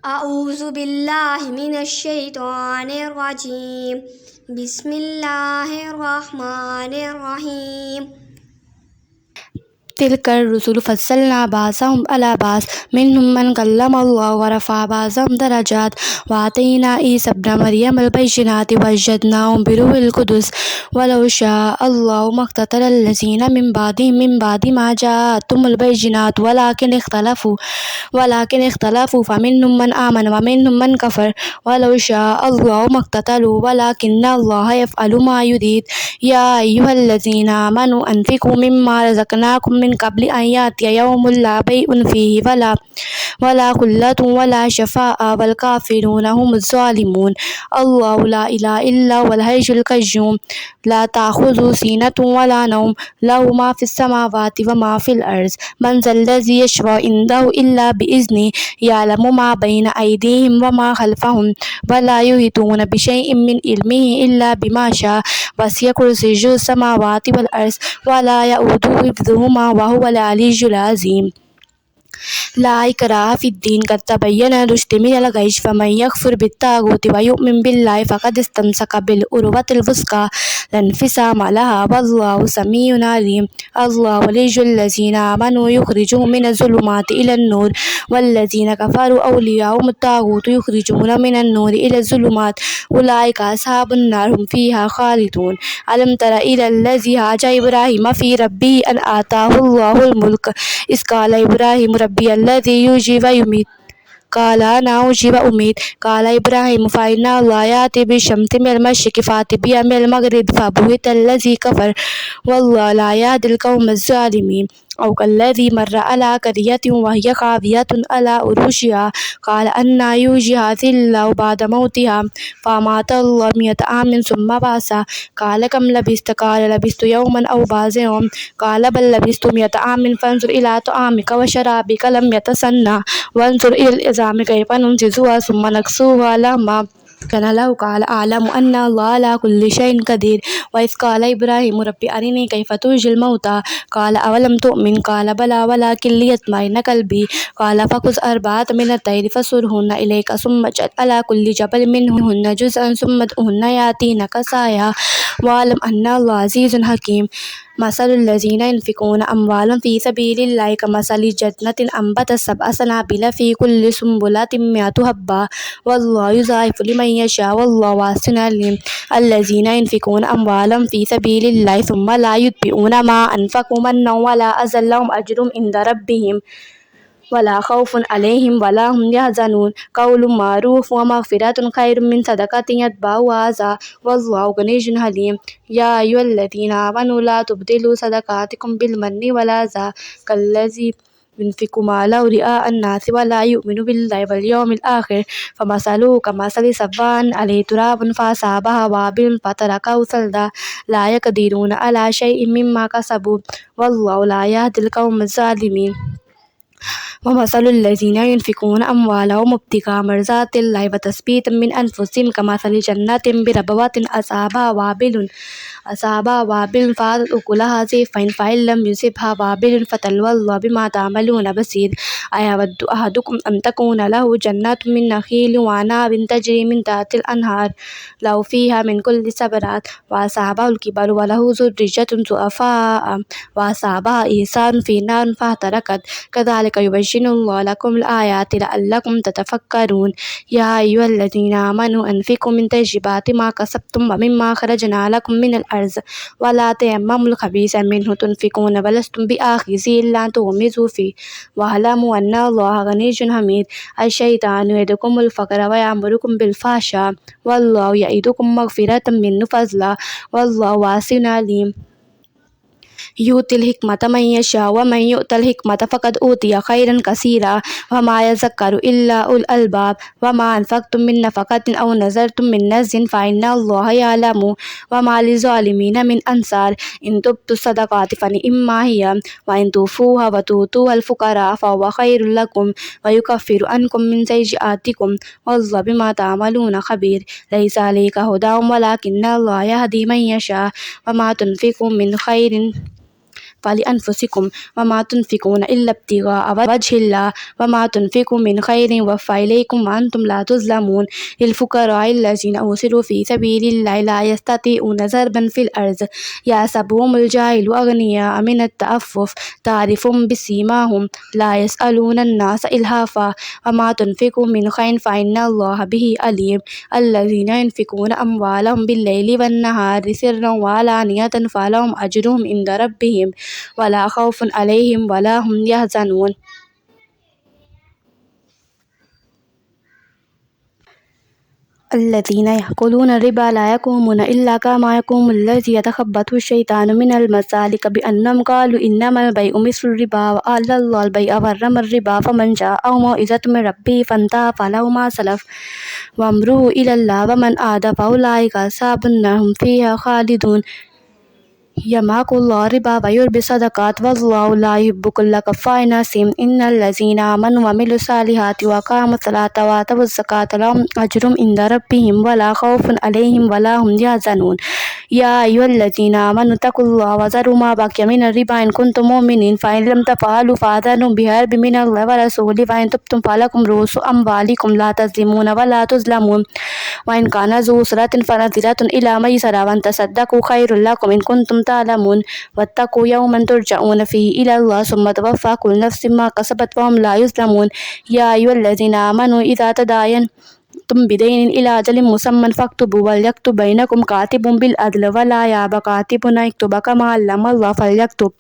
أعوذ بالله من الشيطان الرجيم بسم الله الرحمن الرحيم تلك الرسل فصلنا بعضهم على بعض منهم من كلم الله ورفع بعضهم درجات وآتينا عيسى ابن مريم البينات وأيدناه بروح القدس ولو شاء الله ما اقتتل الذين من بعد ما جاءتهم البينات ولكن اختلفوا فمنهم من آمن ومنهم من كفر ولو شاء الله ما اقتتلوا ولكن الله يفعل ما يريد يا أيها الذين آمنوا أنفقوا مما رزقناكم من قبل أن يأتي يوم لا بيع فيه ولا خلة ولا شفاعة والكافرون هم الظالمون الله لا إله إلا هو الحي القيوم لا تأخذه سنة ولا نوم له ما في السماوات وما في الأرض من ذا الذي يشفع عنده إلا بإذنه يعلم ما بين أيديهم وما خلفهم ولا يحيطون بشيء من علمه إلا بما شاء وسع كرسيه السماوات والأرض ولا يؤوده حفظهما وهو العلي العظيم لا إكراه في الدين قد تبين الرشد من الغي فمن يكفر بالطاغوت ويؤمن بالله فقد استمسك بالعروة الوثقى لا انفصام لها والله سميع عليم الله ولي الذين آمنوا يخرجهم من الظلمات إلى النور والذين كفروا أولياءهم الطاغوت يخرجون من النور إلى الظلمات أولئك أصحاب النار هم فيها خالدون ألم تر إلى الذي هاج إبراهيم في ربه أن آتاه الله الملك إذ قال إبراهيم ربي الذي يحيي ويميت قال أنا أحيي وأميت قال إبراهيم فإن الله يأتي بالشمس من المشرق فأت بها من المغرب فبهت الذي كفر والله لا يهدي القوم الظالمين أو كالذي مر على قرية وهي خاوية على عروشها قال أنى يحيي هذه الله بعد موتها فأماته الله 100 عام ثم بعثه قال كم لبثت قال لبثت يوما أو بعض يوم قال بل لبثت 100 عام فانظر إلى طعامك وشرابك لم يتسنى وانظر إلى العظام كيف ننشزها ثم نكسوها لحما كان له قال أعلم أن الله على كل شيء قدير وإذ قال إبراهيم رب أرني كيف تحيي الموتى قال أولم تؤمن قال بلى ولكن ليطمئن قلبي قال فخذ 4 من الطير فصرهن إليك ثم اجعل على كل جبل منهن جزءا ثم ادعهن يأتينك سعيا واعلم أن الله عزيز حكيم مثل الذين ينفقون أموالا في سبيل الله كمثل جنة أنبتت 7 سنابل في كل سنبلة 100 حبة والله يضاعف لمن يشاء والله واسع عليم الذين ينفقون أموالا في سبيل الله ثم لا يتبعون ما أنفقوا منا ولا أذى لهم أجرهم عند ربهم ولا خوف عليهم ولا هم يحزنون قول معروف ومغفرة خير من صدقة يتبعها أذى والله غني حليم يا أيها الذين آمنوا لا تبطلوا صدقاتكم بالمن والأذى كالذي ينفق ماله رئاء الناس ولا يؤمن بالله واليوم الآخر فمثله كمثل صفوان عليه تراب فأصابه وابل فتركه صلدا لا يقدرون على شيء مما كسبوا والله لا يهدي القوم الظالمين ومثل الذين ينفقون أموالهم ابتغاء مرضات الله وتثبيتا من أنفسهم كمثل جنة بربوة أصابها وابل فآتت أكلها ضعفين فإن لم يصبها وابل فتلوى الله بما تعملون بصير أيود أحدكم أن تكون له جنات من نخيل وأعناب تجري من تحت الأنهار له فيها من كل الثمرات وأصابه الكبر وله ذرية ضعفاء وأصابها إحسان في نار فاحترقت كذلك يبين الله لكم الآيات لعلكم تتفكرون يا أيها الذين آمنوا أنفقوا من طيبات ما كسبتم ومما خرجنا لكم من الأرض ولا تيمموا الخبيث منه تنفقون ولستم بآخذيه إلا أن تغمضوا فيه واعلموا أن الله غني حميد الشيطان يعدكم الفقر ويأمركم بالفحشاء والله يعدكم مغفرة منه فضلا والله واسع عليم يؤتي الحكمة من يشاء ومن يؤت الحكمة فقد أوتي خيرا كثيرا وما يذكر إلا أولو الألباب وما أنفقتم من نفقة أو نذرتم من نذر فإن الله يعلم وما للظالمين من أنصار إن تبدوا الصدقات فنعما هي وإن توفوها وتؤتوها الفقراء فهو خير لكم ويكفر عنكم من سيئاتكم والله بما تعملون خبير ليس عليك هداهم ولكن الله يهدي من يشاء وما تنفقوا من خير فلأنفسكم وما تنفقون إلا ابتغاء وجه الله وما تنفقوا من خير يوفى إليكم وأنتم لا تظلمون للفقراء الذين أوصلوا في سبيل الله لا يستطيعون ضربا في الأرض يحسبهم الجاهل أغنياء من التعفف تعرفهم بسيماهم لا يسألون الناس إلهافا وما تنفقوا من خير فإن الله به عليم الذين ينفقون أموالهم بالليل والنهار سرا وعلانية فلهم أجرهم عند ربهم ولا خوف عليهم ولا هم يحزنون الذين يأكلون الربا لا يقومون إلا كما يقوم الذي يتخبطه الشيطان من المس ذلك بأنهم قالوا إنما البيع مثل الربا وأحل الله البيع وحرم الربا فمن جاءه موعظة من ربه فانتهى فله ما سلف وأمره إلى الله ومن عاد فأولئك أصحاب النار هم فيها خالدون يمحق الله الربا ويربي الصدقات والله لا يحب كل كفار أثيم إن الذين آمنوا وعملوا الصالحات وأقاموا الصلاة وآتوا الزكاة لهم أجر عند ربهم ولا خوف عليهم ولا هم يحزنون يا أيها الذين آمنوا اتقوا الله وذروا ما بقي من الربا إن كنتم مؤمنين فإن لم تفعلوا فآذنوا بحرب من الله ورسوله فإن تبتم فلكم رؤوس أموالكم لا تظلمون ولا تظلمون وإن كان ذو أسرة فنظرة إلى ميسرة وأن تصدقوا خير لكم إن كنتم تعلمون واتقوا يوما ترجعون فيه إلى الله ثم توفى كل نفس ما كسبت وهم لا يظلمون يا أيها الذين آمنوا إذا تداينتم بدين إلى أجل مسمى فاكتبوا وليكتب بينكم كاتب بالعدل ولا يأبى كاتب أن يكتب كما علم الله فليكتب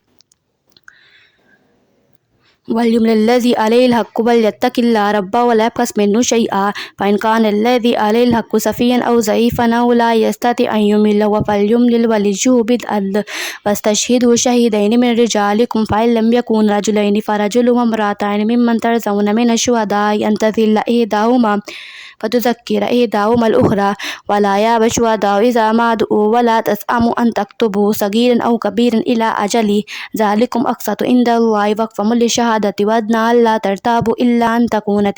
وليملل الذي عليه الحق وليتق الله ربه ولا يبخس منه شيئا فإن كان الذي عليه الحق سفيا أو ضعيفا أو لا يستطيع أن يمل فليملل وليه بالعدل واستشهدوا شهيدين من رجالكم فإن لم يكن رجلين فرجل وامرأتان ممن ترضون من الشهداء أن تضل إحداهما فتذكر إحداهما الأخرى ولا يأبى الشهداء إذا ما دعوا ولا تسأموا أن تكتبوا صغيرا أو كبيرا إلى أجله ذلكم أقسط عند الله واقسموا للشهادة وأدنى ألا ترتابوا إلا أن تكون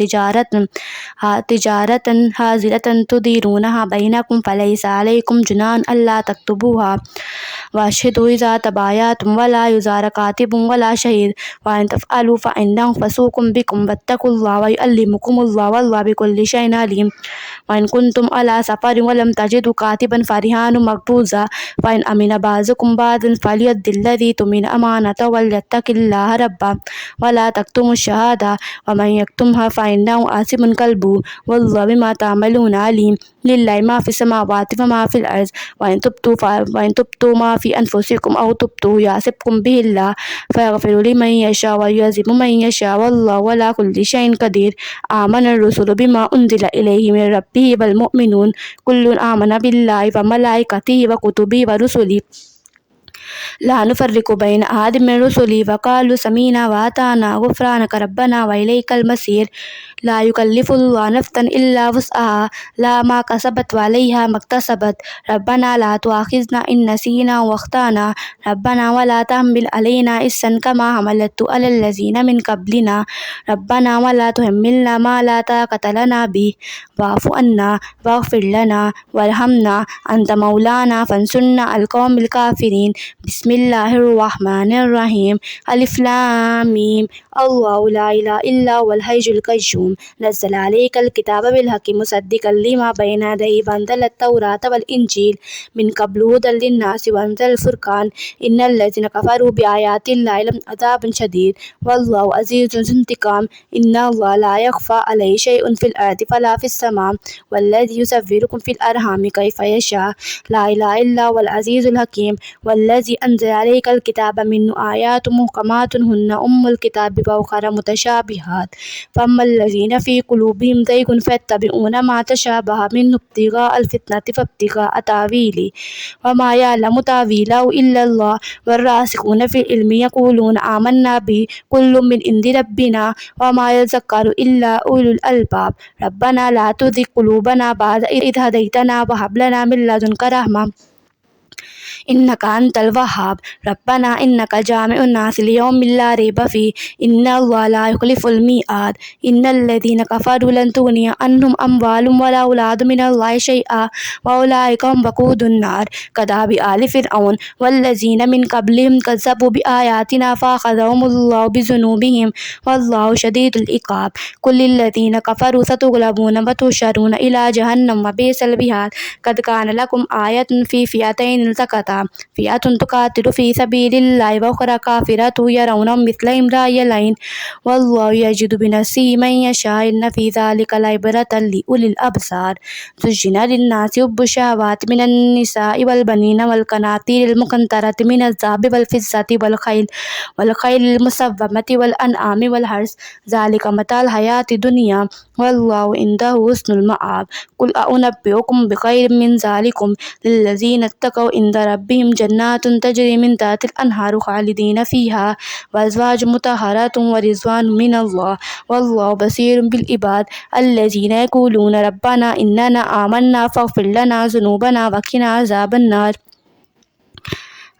تجارة هازلة تديرونها بينكم فليس عليكم جناح ألا تكتبوها وأشهدوا إذا تبايعتم ولا يزار كاتب ولا شهيد وإن تفعلوا فإنه فسوق بكم واتقوا الله ويعلمكم الله والله بكل شيء عليم وإن كنتم على سفر ولم تجدوا كاتبا فرهان مقبوضا فإن أمن بعضكم بعضا فليؤدي الذي اؤتمن أمانته وليتق الله ربه ولا تكتموا الشهادة ومن يكتمها فإنه آثم قلبه والله بما تعملون عليم لله ما في السماوات وما في الأرض وإن تبتوا ما في أنفسكم أو تبتوا يحسبكم به الله فيغفر لمن يشاء ويعذب من يشاء والله على كل شيء قدير آمن الرسل بما أنزل إليه من ربه والمؤمنون كل آمن بالله وملائكته وكتبه ورسله لا نفرق بين أحد من رسله وقالوا سمعنا وأطعنا غفرانك ربنا وإليك المصير لا يكلف الله نفسا إلا وسعها لا ما كسبت وعليها ما اكتسبت ربنا لا تؤاخذنا إن نسينا واخطأنا ربنا ولا تحمل علينا إصرا كما حملته على الذين من قبلنا ربنا ولا تحملنا ما لا طاقة لنا به واعف عنا واغفر لنا وارحمنا أنت مولانا فانصرنا على القوم الكافرين بسم الله الرحمن الرحيم ألف لام ميم الله لا إله إلا هو الحي القيوم نزل عليك الكتاب بالحق مصدقا لما بين يديه وأنزل التوراة والإنجيل من قبل هدى للناس وأنزل الفرقان إن الذين كفروا بآيات الله لهم عذاب شديد والله عزيز ذو انتقام إن الله لا يخفى عليه شيء في الأرض ولا في السماء والذي يصوركم في الأرحام كيف يشاء لا إله إلا هو العزيز الحكيم والذي أنزل عليك الكتاب منه آيات محكمات هن أم الكتاب وأخرى متشابهات فأما الذين في قلوبهم زيغ فيتبعون ما تشابه منه ابتغاء الفتنة فابتغاء تأويله وما يعلم تأويله إلا الله والراسخون في العلم يقولون آمنا به كل من عند ربنا وما يذكر إلا أولو الألباب ربنا لا تزغ قلوبنا بعد إذ هديتنا وهب لنا من لدنك رحمة इन्नका अंतल वहाब रब्बना इन्नका जामिउन नास लियौमिन ला रैब फीह इन्नल्लाहा ला युखलिफुल मिआद इन्नल्लज़ीना कफ़रू लन तुग़निया अन्हुम अम्वालुहुम वला औलादुहुम मिनल्लाहि शैअन व उलाइका हुम वक़ूदुन नार कदाबि आलि फ़िरऔन वल्लज़ीना मिन क़ब्लिहिम कज़्ज़बू बिआयातिना फ़अख़ज़हुमुल्लाहु बिज़ुनूबिहिम वल्लाहु शदीदुल इक़ाब कुल लिल्लज़ीना कफ़रू सतुग़लबून व तुहशरून इला जहन्नम व बि'सल मिहाद क़द कान लकुम आयतुन फ़ी फ़िअतैनि इल्तक़ता फ़िअतुन तुक़ातिलु फ़ी सबीलिल्लाहि व उख़रा काफ़िरतुन यरौनहुम मिस्लहुम राअयल ऐन वल्लाहु यज़िदु बिनस्रिही मन यशा इन्न फ़ी ज़ालिका लइब्रतन लिउलिल अबसार ज़ुय्यिना लिन्नासि हुब्बुश शहवाति मिनन निसाइ वल बनीना वल क़नातीरिल मुक़न्तरति मिनज़ ज़हबि वल फ़िज़्ज़ति वल ख़ैलिल मुसव्वमति वल अनआमि वल हर्स ज़ालिका मताअल हयाति दुनिया वल्लाहु इंदहु हुस्नुल मआब कुल अउनब्बिउकुम बिख़ैरिम मिन ज़ालिकुम लिल्लज़ीना इत्तक़ौ इंदा रब्बिहिम जन्नातुन तजरी मिन तहतिल अन्हारु ख़ालिदीन फ़ीहा व अज़वाजुम मुतहहरातुन व रिज़वानुम मिनल्लाह वल्लाहु बसीरुम बिल इबाद अल्लज़ीना यक़ूलूना रब्बना इन्नना आमन्ना फ़ग़फ़िर लना ज़ुनूबना व क़िना अज़ाबन्नार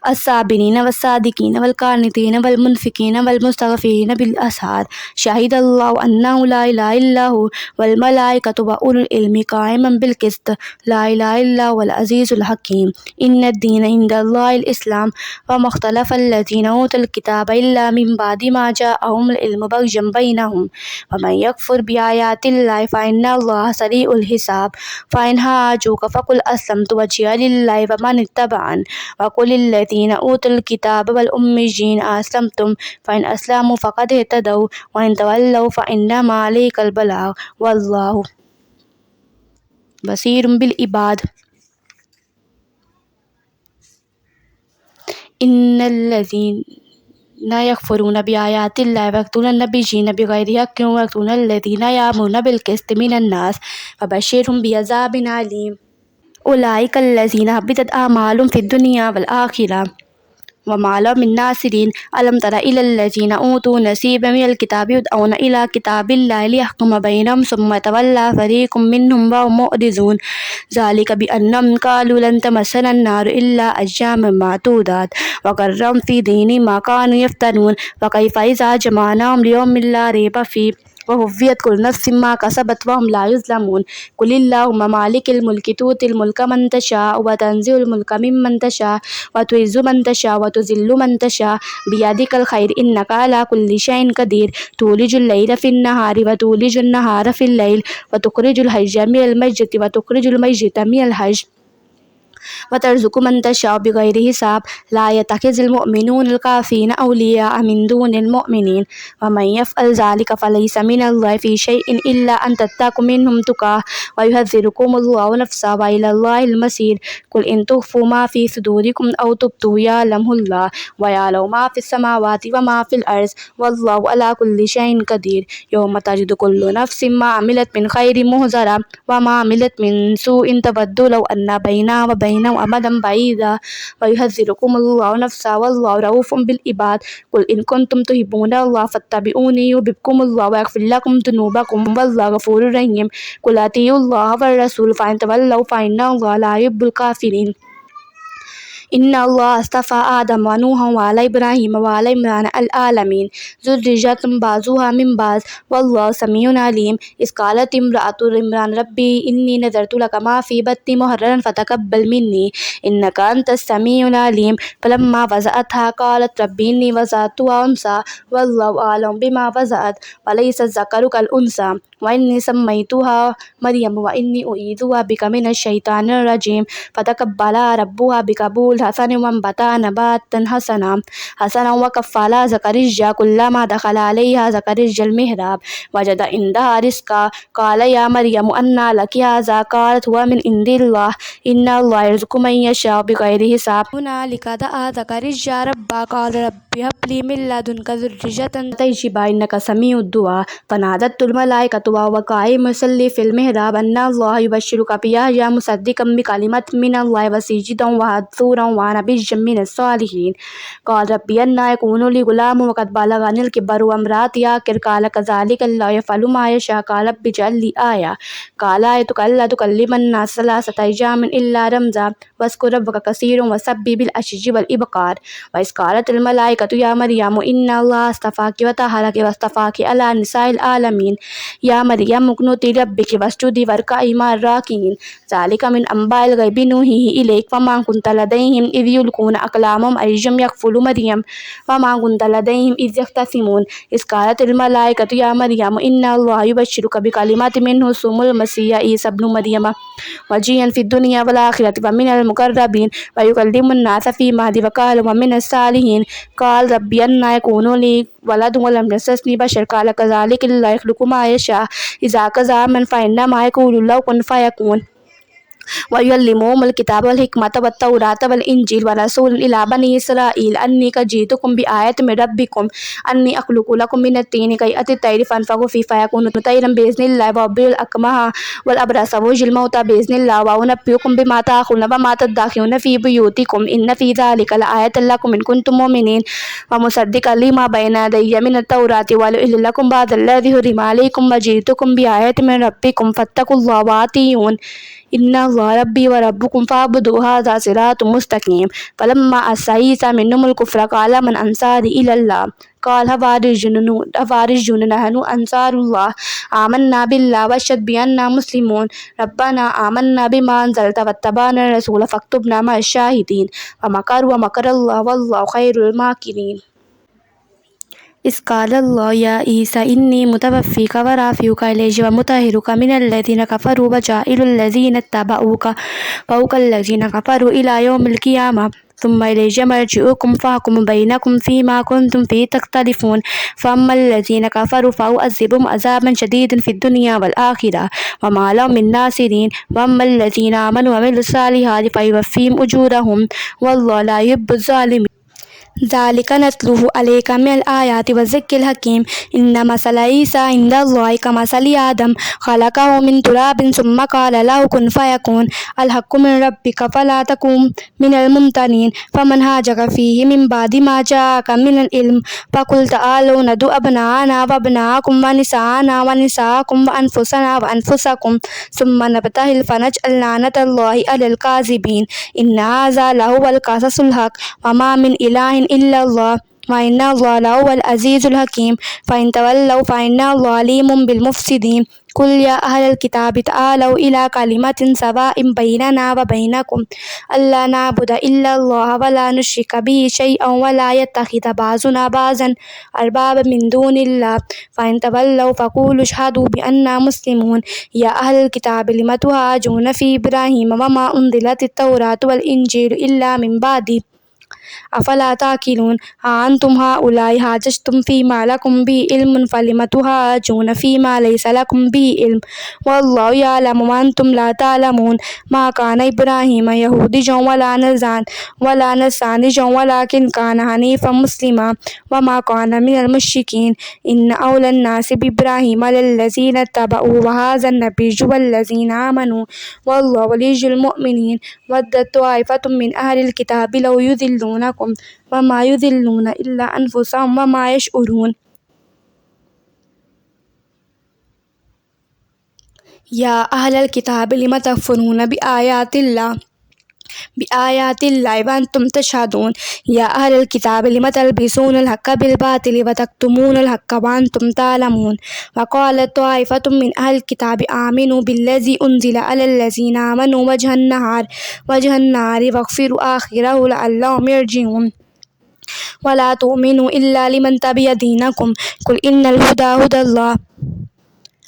अस्साबिरीन वस्सादिकीन वल्कानितीन वल्मुनफ़िकीन वल्मुस्तग़फ़िरीन बिल अस्हार शहिदल्लाहु अन्नहु ला इलाहा इल्ला हु वल मलाइकतु व उलुल इल्मि क़ाइमन बिल क़िस्त ला इलाहा इल्ला हुवल अज़ीज़ुल हकीम इन्नद-दीन इंदल्लाहिल इस्लाम व मख्तलफ़ल्लज़ीना ऊतुल किताब इल्ला मिन बादि मा जाअहुमुल इल्मु बग़यन बैनहुम व मन यकफ़ुर बिआयातिल्लाहि फ़इन्नल्लाहा सरीउल हिसाब फ़इन हाजूका फ़क़ुल अस्लमतु वजहिया लिल्लाहि व मन इत्तबअन व क़ुल लिल्लज़ीना ऊतुल किताब वल उम्मिय्यीना अस्लमतुम फ़इन अस्लमू फ़क़द इहतदौ व इन तवल्लौ फ़इन्नमा अलैकल बलाग़ वल्लाहु बसीरुम बिल इबाद इन्नल्लज़ीना यकफ़ुरूना बिआयातिल्लाहि व यक़्तूलुन नबिय्यीन बिग़ैरि हक़्क़िन व यक़्तूलुन लज़ीना यअमुरूना बिल क़िस्ति मिनन नास फ़बश्शिरहुम बिअज़ाबिन अलीम उलाइकल्लज़ीना हबितत अअमालुहुम फ़िद दुनिया वल आख़िरह व मा लहुम मिन नासिरीन अलम तरा इलल्लज़ीना ऊतू नसीबम मिनल किताबि युदऔना इला किताबिल्लाहि लियहकुम बैनहुम सुम्मा तवल्ला फ़रीक़ुम मिनहुम व हुम मुअरिज़ून ज़ालिका बिअन्नहुम क़ालू लन तमस्सना अन्नारु इल्ला अय्यामम मादूदात व ग़र्रहुम फ़ी दीनिहिम मा कानू यफ़्तरून फ़कैफ़ इज़ा जमअनाहुम लियौमिन ला रैब फ़ीह व हुव्वियत कुल्लु नफ़्सिन मा कसबत व हुम ला युज़्लमून कुलिल्लाहुम्मा मालिकिल मुल्कि तूतिल मुल्का मन तशाअ व तंज़िउल मुल्का मिम्मन तशाअ व तुइज़्ज़ु मन तशाअ व तुज़िल्लु मन तशाअ बियदिकल ख़ैर इन्नका अला कुल्लि शैइन क़दीर तूलिजुल लैला फ़िन नहारि व तूलिजुन नहारा फ़िल लैल व तुख़रिजुल हय्य मिनल मय्यिति व तुख़रिजुल मय्यिता मिनल हय्य व तर्ज़ुक़ु मन तशाअ बिग़ैरि हिसाब ला यत्तख़िज़िल मुअमिनूनल काफ़िरीन औलियाअ मिन दूनिल मुअमिनीन व मन यफ़अल ज़ालिका फ़लैसा मिनल्लाहि फ़ी शैइन इल्ला अन तत्तक़ू मिनहुम तुक़ाह व युहज़्ज़िरुकुमुल्लाहु नफ़्सहु व इलल्लाहिल मसीर कुल इन तुख़्फ़ू मा फ़ी सुदूरिकुम औ तुब्दूहु यअलमुहुल्लाह व यअलमु मा फ़िस समावाति व मा फ़िल अर्ज़ वल्लाहु अला कुल्लि शैइन क़दीर यौम तजिदु कुल्लु नफ़्सिन मा अमिलत मिन ख़ैरिन मुहज़रा व मा अमिलत मिन सूइन तवद्दु लौ अन्ना बैनहा व बैनहु अमदन बईदा व युहज़्ज़िरुकुमुल्लाहु नफ़्सहु वल्लाहु रऊफ़ुम बिल इबाद कुल इन कुंतुम तुहिब्बूनल्लाह फ़त्तबिऊनी युहिब्बकुमुल्लाहु व यग़फ़िर लकुम ज़ुनूबकुम वल्लाहु गफ़ूरुर रहीम कुल अतीउल्लाह वर रसूल फ़इन तवल्लौ फ़इन्नल्लाहा ला युहिब्बुल काफ़िरीन इन्नल्लाह अस्तफ़ा आदम व नूहन व आला इब्राहीम व आला इम्रान अल आलमीन ज़ुर्रिय्यतुम बाज़ुहा मिन बाज़ वल्लाहु समीउन अलीम इज़ क़ालत इम्रअतु इम्रान रब्बी इन्नी नज़रतु लका मा फ़ी बत्नी मुहर्ररन फ़तक़ब्बल मिन्नी इन्नका अंतस समीउल अलीम फ़लम्मा वज़अतहा क़ालत रब्बी इन्नी वज़अतुहा उन्सा वल्लाहु अअलमु बिमा वज़अत वलैसा ज़करु कल उन्सा व इन्नी सम्मैतुहा मरियम व इन्नी उईदुहा बिका मिनश शैतानिर रजीम फ़तक़ब्बलहा रब्बुहा बिक़बूल हसन व अम्बतहा नबातन हसना व कफ़्फ़लहा ज़करिय्या कुल्लमा दख़ल अलैहा ज़करिय्यल मिहराब वजद इंदहा रिज़्क़ा क़ाल या मरियम अन्ना लकी हाज़ा क़ालत हुवा मिन इंदिल्लाह इन्नल्लाहा यर्ज़ुक़ु मन यशाअ बिग़ैरि हिसाब हुनालिका दअा ज़करिय्या रब्बहु क़ाल रब्बि हब ली मिन लदुनका ज़ुर्रिय्यतन तय्यिबा इन्नका समीउद दुआ फ़नादतहुल मलाइकतु व क़ाइमुन युसल्ली फ़िल मिहराब अन्ना अल्लाह युबश्शिरुका बियहया मुसद्दिक़न बिकलिमातिन मिनल्लाहि व सिद्दीक़न व हसूरन व नबिय्यन मिनस्सालिहीन। क़ाल रब्बी अन्ना यकूनु ली ग़ुलामुन व क़द बलग़निल किबरु व इम्रअती आक़िर। क़ाल कज़ालिका अल्लाहु यफ़अलु मा यशा। क़ाल रब्बि इजअल ली आया। क़ाल आयतुका अल्ला तुकल्लिमन नास सलासता अय्यामिन इल्ला रमज़ा वज़्कुर रब्बका कसीरन वसब्बिह बिल अशिय्यि वल इब्कार। व इज़ क़ालतिल मलाइकतु या मरियमु इन्ना अल्लाह अस्तफ़ाकी व तहहरकी वस्तफ़ाकी अला निसाइल आलमीन। या मरियम उक़्नुती लिरब्बिकी वस्जुदी वरकई मअर राकिईन। ज़ालिका मिन अंबाइल ग़ैबि नूहीही इलैक वमा कुन्त लदैहिम is युल्क़ूना अक़लामहुम अय्युहुम यकफ़ुलु Maryam Verma कुन्त लदैहिम is यख़्तसिमून। Is क़ालतिल मलाइकतु या मरियम इन्ना अल्लाह युबश्शिरुका बिकलिमातिन मिन्हु इस्मुहु मसीह ईसा इब्नु मरियम वजीहन फ़िद दुनिया वल आख़िरति व मिनल मुक़र्रबीन व युकल्लिमुन नास फ़ील महदि व कहलन व मिनस सालिहीन। क़ाल रब्बि अन्ना यकूनु ली वलदुन व लम यमससनी बशर। क़ाल कज़ालिका अल्लाहु यख़्लुक़ु मा यशा इज़ा क़ज़ा अमरन फ़इन्नमा यक़ूलु लहु कुन फ़यकून। व युअल्लिमुहुमुल किताब वल हिकमत वत्तौरात वल इंजील व रसूलन इला बनी इसराईल अन्नी क़द जीतुकुम बिआयतिन मिर रब्बिकुम अन्नी अख़्लुक़ु लकुम मिनत तीनि कहय्यतित तैरि फ़अन्फ़ुख़ु फ़ीहि फ़यकूनु तैरन बिइज़्निल्लाहि व उब्रिउल अकमहा वल अबरस व उह्यिल मौता बिइज़्निल्लाहि व उनब्बिउकुम बिमा ताकुलून व मा तदख़िरून फ़ी बुयूतिकुम इन्न फ़ी ज़ालिका लआयतन लकुम इन कुन्तुम मुमिनीन। व मुसद्दिक़न लिमा बैना यदैय मिनत तौराति व लिउहिल्ला लकुम बअदल्लज़ी हुर्रिम अलैकुम व जीतुकुम बिआयतिन मिर रब्बिकुम फ़त्तक़ुल्लाह व अतीऊन इन्ना अल्लाह रब्बी व रब्बुकुम फ़अब्दुहु हाज़ा सिरातुम मुस्तक़ीम। फ़लम्मा अहस्सा ईसा मिनहुमुल कुफ़्र क़ाल मन अंसारी इलल्लाह। क़ाल हवारिय्यून नहनु अंसारुल्लाह आमन्ना बिल्लाहि वशहद बिअन्ना मुस्लिमून। रब्बना आमन्ना बिमा अंज़लता वत्तबअना रसूला फ़क्तुबना मअश शाहिदीन। व मकरू व मकरल्लाहु वल्लाहु खैरुल माकिरीन। इज़ क़ाल अल्लाहु या ईसा इन्नी मुतवफ़्फ़ीका व राफ़िउका इलैय्या व मुतहिरुका मिनल्लज़ीना कफ़रू व जाइलुल्लज़ीना इत्तबअूका फ़ौक़ल्लज़ीना कफ़रू इला यौमिल क़ियामह सुम्मा इलैय्या मर्जिउकुम फ़अहकुमु बैनकुम फ़ीमा कुन्तुम फ़ीहि तख़्तलिफ़ून। फ़अम्मल्लज़ीना कफ़रू फ़उअज़्ज़िबुहुम अज़ाबन शदीदन फ़िद दुनिया वल आख़िरह व मा लहुम मिन नासिरीन। व अम्मल्लज़ीना आमनू व अमिलुस्सालिहाति फ़युवफ़्फ़ीहिम उजूरहुम वल्लाहु ला युहिब्बुज़ ज़ालिमीन। ज़ालिका नतलूहु अलैका मिनल आयाति व ज़िक्रिल हकीम। इन्ना मसला ईसा इंदल्लाहि कमसलि आदम ख़लक़हु मिन तुराबिन सुम्मा क़ाल लहु कुन फ़यकून। अल हक़्क़ु मिन रब्बिका फ़ला तकुन मिनल मुमतरीन। फ़मन हाजका फ़ीहि मिन बअदि मा जाअका मिनल इल्म फ़क़ुल तआलू नदउ अबनाअना व अबनाअकुम व निसाअना व निसाअकुम व अनफुसना व अनफुसकुम सुम्मा नब्तहिल फ़नजअल लानतल्लाहि अलल काज़िबीन। इन्ना हाज़ा लहुवल क़ससुल हक़्क़ व मा मिन इलाहिन इल्लल्लाह व इन्ना अल्लाह लहुवल अज़ीज़ुल हकीम। फ़इन तवल्लव फ़इन्ना अल्लाह अलीमुम बिल मुफ़्सिदीन। कुल या अहलल किताबि तआलौ इला कलिमतिन सवाइम बैनना व बैनकुम अल्ला नअबुद इल्लल्लाह व ला नुश्रिका बिही शैअन व ला यत्तख़िज़ बअज़ुना बअज़न अरबाबन मिन दूनिल्लाह। फ़इन तवल्लव फ़क़ूलू अशहदू बिअन्ना मुस्लिमून। या अहलल किताबि लिम तुहाज्जून फ़ी इब्राहीम व मा उन्ज़िलतित तौरातु वल इंजीलु इल्ला मिन बअदि अफ़ला ताक़िलून। हा अंतुम हाउलाइ हाजजतुम फ़ीमा लकुम बिही इल्मुन फ़लिम तुहाज्जून फ़ीमा लैसा लकुम बिही इल्म वल्लाहु यअलमु व अंतुम ला तअलमून। मा कान इब्राहीम यहूदिय्यन वला नसरानिय्यन वलाकिन कान हनीफ़न मुस्लिमा व मा कान मिनल मुश्रिकीन। इन्न औलन नासि बिइब्राहीम लल्लज़ीना इत्तबऊहु व हाज़न नबिय्यु वल्लज़ीना आमनू वल्लाहु वलियुल मुमिनीन। वद्दत त्वाइफ़तुम मिन अहलिल किताबि लौ युज़िल्लूनकुम व मा युज़िल्लूना इल्ला अनफुसहुम व मा यशऊरून। या अहलल किताबि लिम तकफ़ुरून बिआयातिल्लाहि व अंतुम तशहदून। या अहलल किताबि लिम तल्बिसूनल हक़्क़ बिल बातिलि व तक्तुमूनल हक़्क़ व अंतुम तअलमून। व क़ालत त्वाइफ़तुम मिन अहलिल किताबि आमिनू बिल्लज़ी उन्ज़िला अलल्लज़ीना आमनू वजहन नहारि वक्फ़िरू आखिरहु लअल्लहुम यरजिऊन। वला तुमिनू इल्ला लिमन तबिअ दीनकुम कुल इन्नल हुदा हुदल्लाह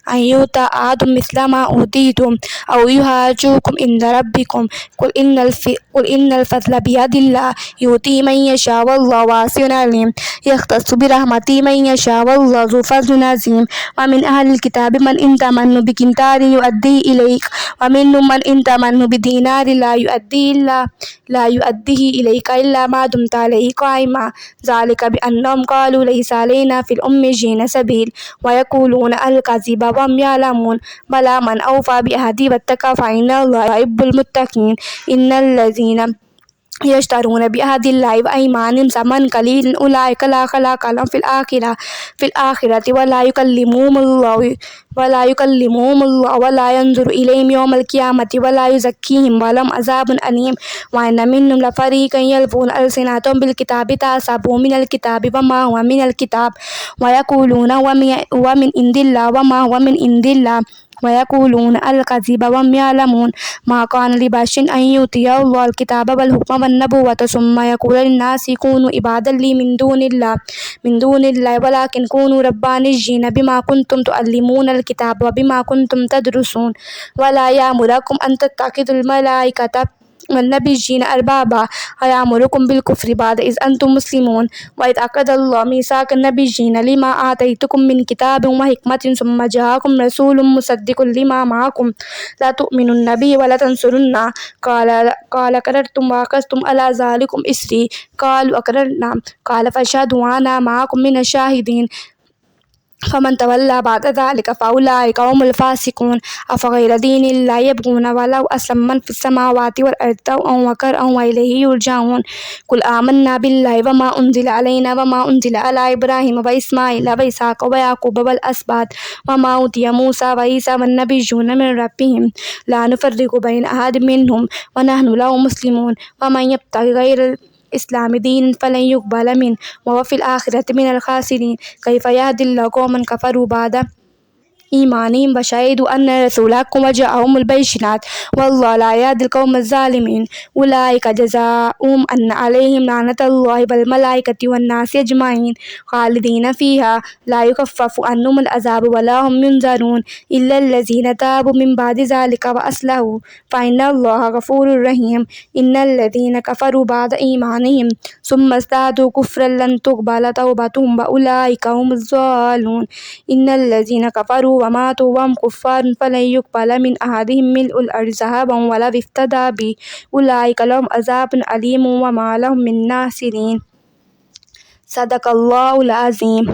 अन युता अहदुम मिस्ला मा ऊतीतुम औ युहाज्जूकुम इंद रब्बिकुम कुल इन्नल फ़ज़्ल बियदिल्लाह युतीहि मन यशा वल्लाहु वासिउन अलीम। यख्तस्सु बिरहमतिहि मन यशा वल्लाहु ज़ु फ़ज़्लिन अज़ीम। व मिन अहलिल किताबि मन इन तमन्नु बिक़िंतारिन युअद्दिहि इलैक व मिनहुम मन इन तमन्नु बिदीनारिन ला युअद्दिहि इलैका इल्ला मा दुम्त अलैहि क़ाइमा। ज़ालिका बिअन्नहुम क़ालू लैसा अलैना फ़िल उम्मिय्यीना सबील व यक़ूलूना अल कज़िब وهم يعلمون بلى من أوفى بعهده واتقى فإن الله يحب المتقين إن الذين يشترون بعهد الله وأيمانهم ثمنا قليلا أولئك لا خلاق لهم في الآخرة ولا يكلمهم الله ولا ينظر إليهم يوم القيامة ولا يزكيهم ولهم عذاب أليم وإن منهم لفريقا يلوون ألسنتهم بالكتاب تحسبوه من الكتاب وما هو من الكتاب ويقولون هو من عند الله وما هو من عند الله ويقولون الكذب وهم يعلمون ما كان لبشر أن يؤتيه الله الكتاب والحكم والنبوة ثم يقول للناس كونوا عبادا لي من دون الله ولكن كونوا ربانيين بما كنتم تعلمون الكتاب وبما كنتم تدرسون ولا يأمركم أن تتخذوا الملائكة والنبيين أربابا أيأمركم بالكفر بعد إذ أنتم مسلمون وإذ أخذ الله ميثاق النبيين لما آتيتكم من كتاب وحكمة ثم جاءكم رسول مصدق لما معكم لا تؤمنون به ولا تنصرونه قال أقررتم وأخذتم على ذلكم إصري قالوا أقررنا قال فاشهدوا وأنا معكم من الشاهدين فمن تولى بعد ذلك فأولئك هم الفاسقون أفغير دين الله يبغون ولو أسلم من في السماوات والأرض طوعا وكرها وإليه يرجعون قل آمنا بالله وما أنزل علينا وما أنزل على إبراهيم وإسماعيل وإسحاق ويعقوب والأسباط وما أوتي موسى وعيسى والنبيون من ربهم لا نفرق بين أحد منهم ونحن له مسلمون ومن يبتغي غير الإسلام دين فلن يقبل منه وهو في الآخرة من الخاسرين كيف يهدي الله قوما كفروا بعد إيمانهم وشهدوا أن رسولكم وجاءهم البينات والله لا يهدي القوم الظالمين أولئك جزاؤهم أن عليهم لعنة الله والملائكة والناس أجمعين خالدين فيها لا يخفف عنهم العذاب ولا هم ينذرون إلا الذين تابوا من بعد ذلك وأصلحوا فإن الله غفور رحيم إن الذين كفروا بعد إيمانهم ثم ازدادوا كفرا لن تقبل توبتهم وأولئك هم الضالون إن الذين كفروا وماتوا وهم كفار فلن يقبل من أحدهم ملء الأرض ذهبا ولا افتدى به أولئك لهم عذاب أليم وما لهم من ناصرين صدق الله العظيم.